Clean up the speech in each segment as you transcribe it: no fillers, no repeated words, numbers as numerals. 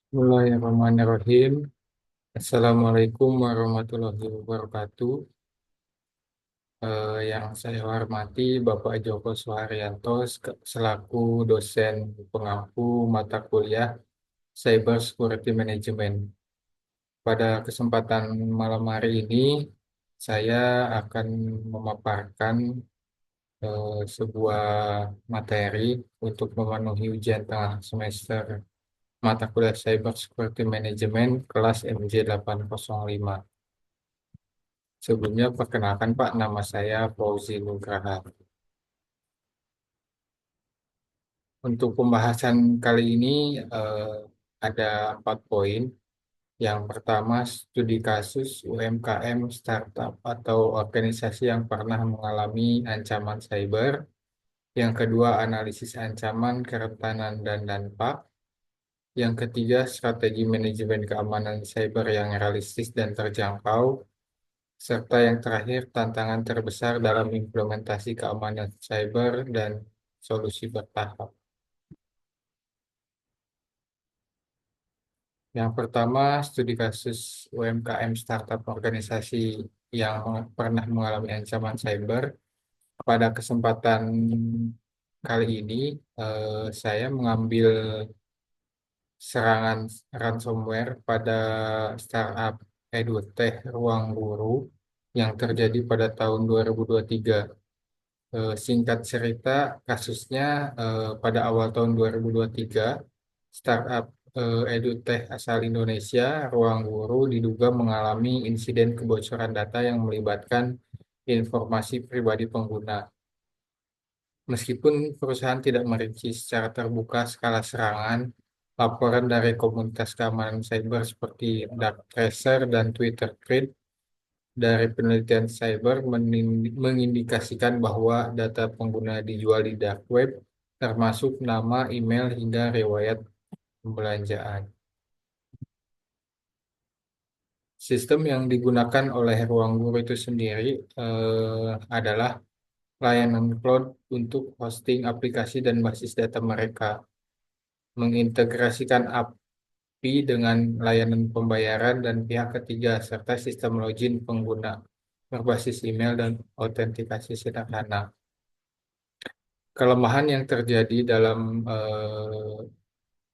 Bismillahirrahmanirrahim. Assalamualaikum warahmatullahi wabarakatuh. Yang saya hormati Bapak Joko Suharyanto selaku dosen pengampu mata kuliah Cyber Security Management. Pada kesempatan malam hari ini, saya akan memaparkan sebuah materi untuk memenuhi ujian tengah semester mata kuliah Cyber Security Management kelas MJ805. Sebelumnya perkenalkan Pak, nama saya Fauzi Nugraha. Untuk pembahasan kali ini ada 4 poin. Yang pertama, studi kasus UMKM startup atau organisasi yang pernah mengalami ancaman cyber. Yang kedua, analisis ancaman, kerentanan, dan dampak. Yang ketiga, strategi manajemen keamanan cyber yang realistis dan terjangkau. Serta yang terakhir, tantangan terbesar dalam implementasi keamanan cyber dan solusi bertahap. Yang pertama, studi kasus UMKM startup organisasi yang pernah mengalami ancaman cyber. Pada kesempatan kali ini, saya mengambil serangan ransomware pada startup EduTech Ruang Guru yang terjadi pada tahun 2023. Singkat cerita, kasusnya pada awal tahun 2023, startup EduTech asal Indonesia, Ruang Guru, diduga mengalami insiden kebocoran data yang melibatkan informasi pribadi pengguna. Meskipun perusahaan tidak merinci secara terbuka skala serangan, laporan dari komunitas keamanan cyber seperti Darktracer dan Twitter Thread dari penelitian cyber mengindikasikan bahwa data pengguna dijual di dark web, termasuk nama, email, hingga riwayat pembelanjaan. Sistem yang digunakan oleh ruang guru itu sendiri adalah layanan cloud untuk hosting aplikasi dan basis data mereka, mengintegrasikan API dengan layanan pembayaran dan pihak ketiga, serta sistem login pengguna berbasis email dan autentikasi sederhana. Kelemahan yang terjadi dalam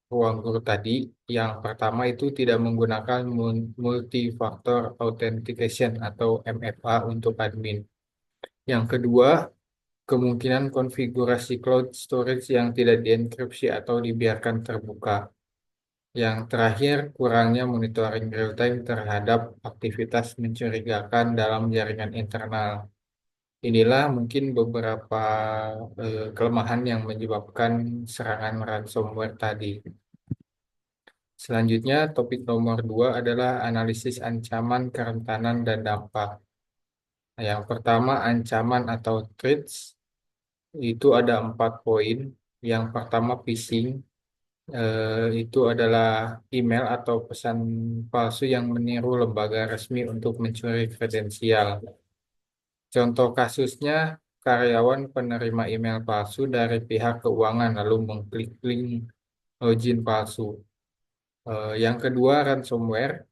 ruang guru tadi, yang pertama itu tidak menggunakan multi-factor authentication atau MFA untuk admin. Yang kedua, kemungkinan konfigurasi cloud storage yang tidak dienkripsi atau dibiarkan terbuka. Yang terakhir, kurangnya monitoring real-time terhadap aktivitas mencurigakan dalam jaringan internal. Inilah mungkin beberapa kelemahan yang menyebabkan serangan ransomware tadi. Selanjutnya, topik nomor 2 adalah analisis ancaman, kerentanan, dan dampak. Yang pertama, ancaman atau threats, itu ada 4 poin. Yang pertama, phishing, itu adalah email atau pesan palsu yang meniru lembaga resmi untuk mencuri kredensial. Contoh kasusnya, karyawan penerima email palsu dari pihak keuangan lalu mengklik link login palsu. Yang kedua, ransomware.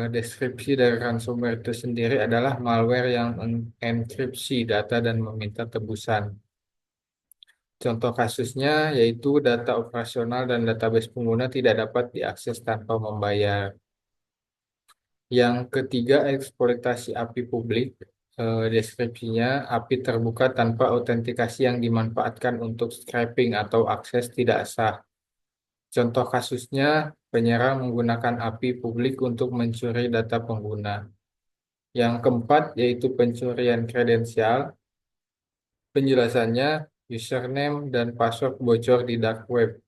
Deskripsi dari ransomware itu sendiri adalah malware yang mengenkripsi data dan meminta tebusan. Contoh kasusnya yaitu data operasional dan database pengguna tidak dapat diakses tanpa membayar. Yang ketiga, eksploitasi API publik. Deskripsinya, API terbuka tanpa autentikasi yang dimanfaatkan untuk scraping atau akses tidak sah. Contoh kasusnya, penyerang menggunakan API publik untuk mencuri data pengguna. Yang keempat, yaitu pencurian kredensial. Penjelasannya, username dan password bocor di dark web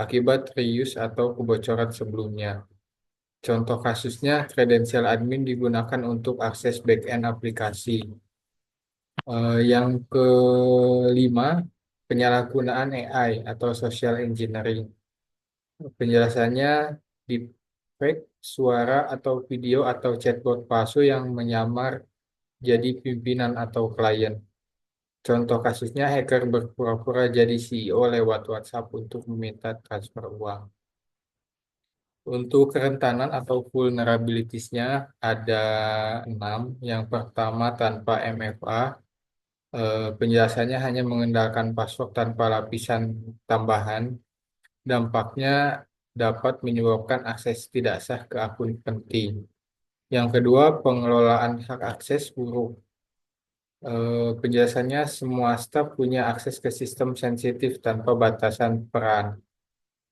akibat reuse atau kebocoran sebelumnya. Contoh kasusnya, kredensial admin digunakan untuk akses back-end aplikasi. Yang kelima, penyalahgunaan AI atau social engineering. Penjelasannya, deepfake suara atau video atau chatbot palsu yang menyamar jadi pimpinan atau klien. Contoh kasusnya, hacker berpura-pura jadi CEO lewat WhatsApp untuk meminta transfer uang. Untuk kerentanan atau vulnerabilities-nya ada 6. Yang pertama tanpa MFA, penjelasannya hanya mengandalkan password tanpa lapisan tambahan. Dampaknya dapat menyebabkan akses tidak sah ke akun penting. Yang kedua, pengelolaan hak akses buruk. Penjelasannya semua staf punya akses ke sistem sensitif tanpa batasan peran.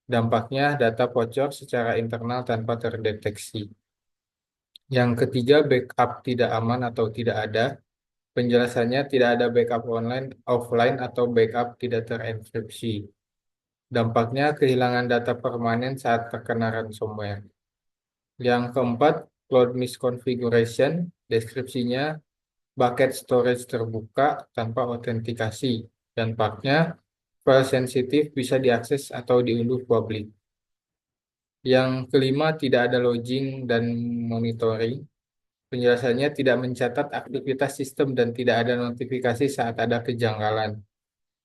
Dampaknya data bocor secara internal tanpa terdeteksi. Yang ketiga, backup tidak aman atau tidak ada. Penjelasannya tidak ada backup online, offline, atau backup tidak terenkripsi. Dampaknya kehilangan data permanen saat terkena ransomware. Yang keempat, cloud misconfiguration. Deskripsinya, bucket storage terbuka tanpa autentikasi. Dampaknya, file sensitif bisa diakses atau diunduh publik. Yang kelima, tidak ada logging dan monitoring. Penjelasannya tidak mencatat aktivitas sistem dan tidak ada notifikasi saat ada kejanggalan.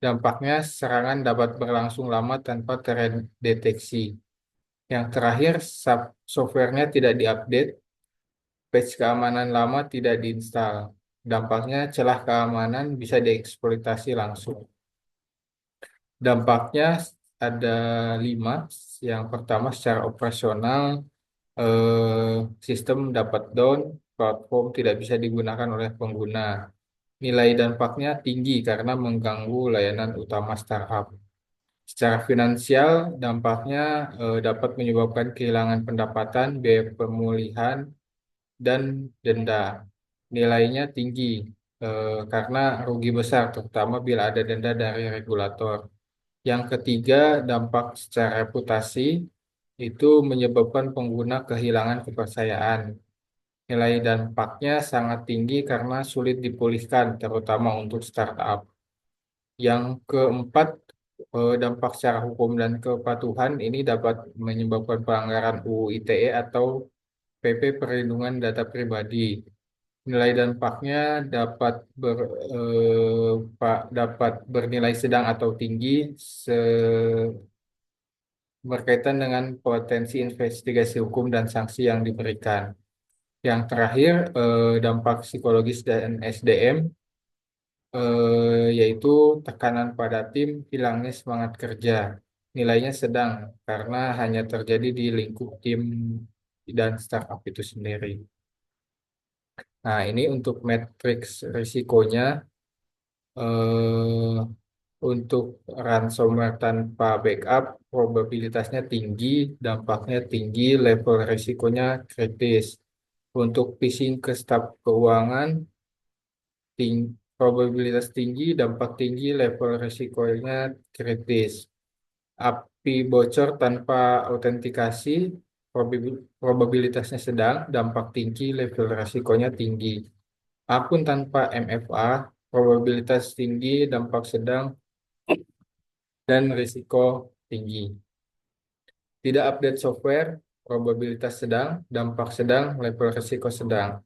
Dampaknya, serangan dapat berlangsung lama tanpa terdeteksi. Yang terakhir, softwarenya tidak diupdate, patch keamanan lama tidak diinstal. Dampaknya, celah keamanan bisa dieksploitasi langsung. Dampaknya ada 5. Yang pertama, secara operasional, sistem dapat down, platform tidak bisa digunakan oleh pengguna. Nilai dampaknya tinggi karena mengganggu layanan utama startup. Secara finansial, dampaknya dapat menyebabkan kehilangan pendapatan, biaya pemulihan, dan denda. Nilainya tinggi karena rugi besar, terutama bila ada denda dari regulator. Yang ketiga, dampak secara reputasi itu menyebabkan pengguna kehilangan kepercayaan. Nilai dampaknya sangat tinggi karena sulit dipulihkan, terutama untuk startup. Yang keempat, dampak secara hukum dan kepatuhan ini dapat menyebabkan pelanggaran UU ITE atau PP Perlindungan Data Pribadi. Nilai dampaknya dapat dapat bernilai sedang atau tinggi berkaitan dengan potensi investigasi hukum dan sanksi yang diberikan. Yang terakhir, dampak psikologis dan SDM, yaitu tekanan pada tim, hilangnya semangat kerja. Nilainya sedang karena hanya terjadi di lingkup tim dan startup itu sendiri. Nah, ini untuk matriks risikonya. eh, untuk ransomware tanpa backup, probabilitasnya tinggi, dampaknya tinggi, level risikonya kritis. Untuk phishing ke staf keuangan, probabilitas tinggi, dampak tinggi, level risikonya kritis. API bocor tanpa autentikasi, probabilitasnya sedang, dampak tinggi, level risikonya tinggi. Akun tanpa MFA, probabilitas tinggi, dampak sedang, dan risiko tinggi. Tidak update software, probabilitas sedang, dampak sedang, level risiko sedang.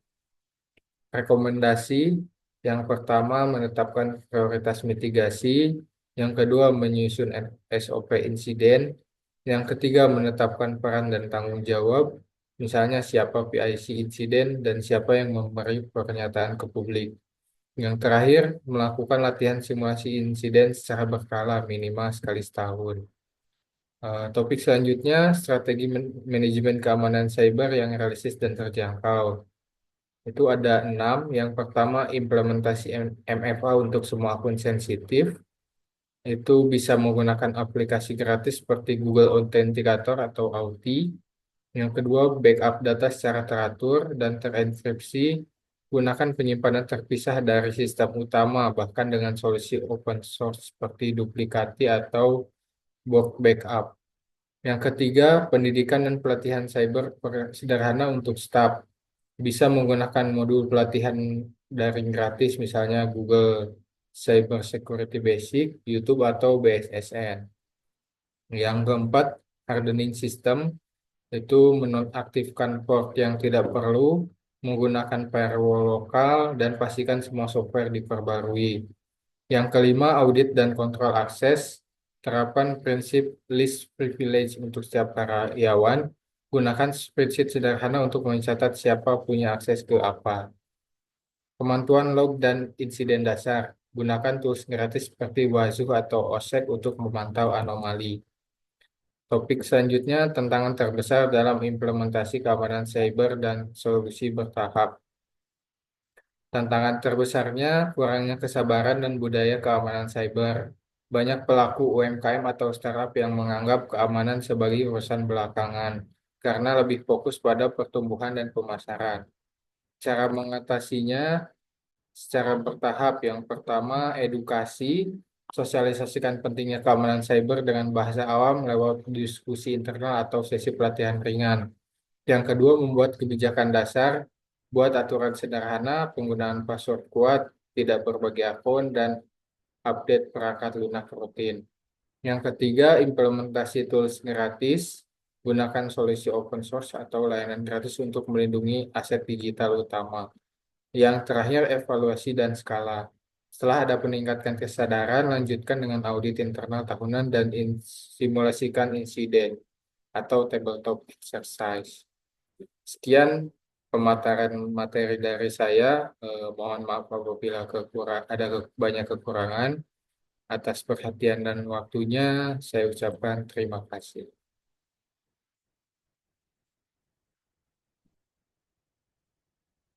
Rekomendasi yang pertama menetapkan prioritas mitigasi, yang kedua menyusun SOP insiden, yang ketiga menetapkan peran dan tanggung jawab, misalnya siapa PIC insiden dan siapa yang memberi pernyataan ke publik. Yang terakhir, melakukan latihan simulasi insiden secara berkala minimal sekali setahun. Topik selanjutnya, strategi manajemen keamanan cyber yang realistis dan terjangkau. Itu ada 6. Yang pertama, implementasi MFA untuk semua akun sensitif. Itu bisa menggunakan aplikasi gratis seperti Google Authenticator atau Auth. Yang kedua, backup data secara teratur dan terenkripsi. Gunakan penyimpanan terpisah dari sistem utama, bahkan dengan solusi open source seperti Duplicati atau Borg Backup. Yang ketiga, pendidikan dan pelatihan cyber sederhana untuk staf. Bisa menggunakan modul pelatihan daring gratis, misalnya Google Cyber Security Basic, YouTube, atau BSSN. Yang keempat, hardening system, itu menonaktifkan port yang tidak perlu, menggunakan firewall lokal, dan pastikan semua software diperbarui. Yang kelima, audit dan kontrol akses. Terapkan prinsip least privilege untuk setiap karyawan. Gunakan spreadsheet sederhana untuk mencatat siapa punya akses ke apa. Pemantauan log dan insiden dasar. Gunakan tools gratis seperti Wazoo atau OSEC untuk memantau anomali. Topik selanjutnya, tantangan terbesar dalam implementasi keamanan cyber dan solusi bertahap. Tantangan terbesarnya kurangnya kesabaran dan budaya keamanan cyber. Banyak pelaku UMKM atau startup yang menganggap keamanan sebagai urusan belakangan karena lebih fokus pada pertumbuhan dan pemasaran. Cara mengatasinya secara bertahap. Yang pertama, edukasi, sosialisasikan pentingnya keamanan cyber dengan bahasa awam lewat diskusi internal atau sesi pelatihan ringan. Yang kedua, membuat kebijakan dasar, buat aturan sederhana, penggunaan password kuat, tidak berbagi akun, dan update perangkat lunak rutin. Yang ketiga, implementasi tools gratis, gunakan solusi open source atau layanan gratis untuk melindungi aset digital utama. Yang terakhir, evaluasi dan skala. Setelah ada peningkatan kesadaran, lanjutkan dengan audit internal tahunan dan simulasikan insiden atau tabletop exercise. Sekian pemaparan materi dari saya. Mohon maaf apabila ada banyak kekurangan. Atas perhatian dan waktunya, saya ucapkan terima kasih.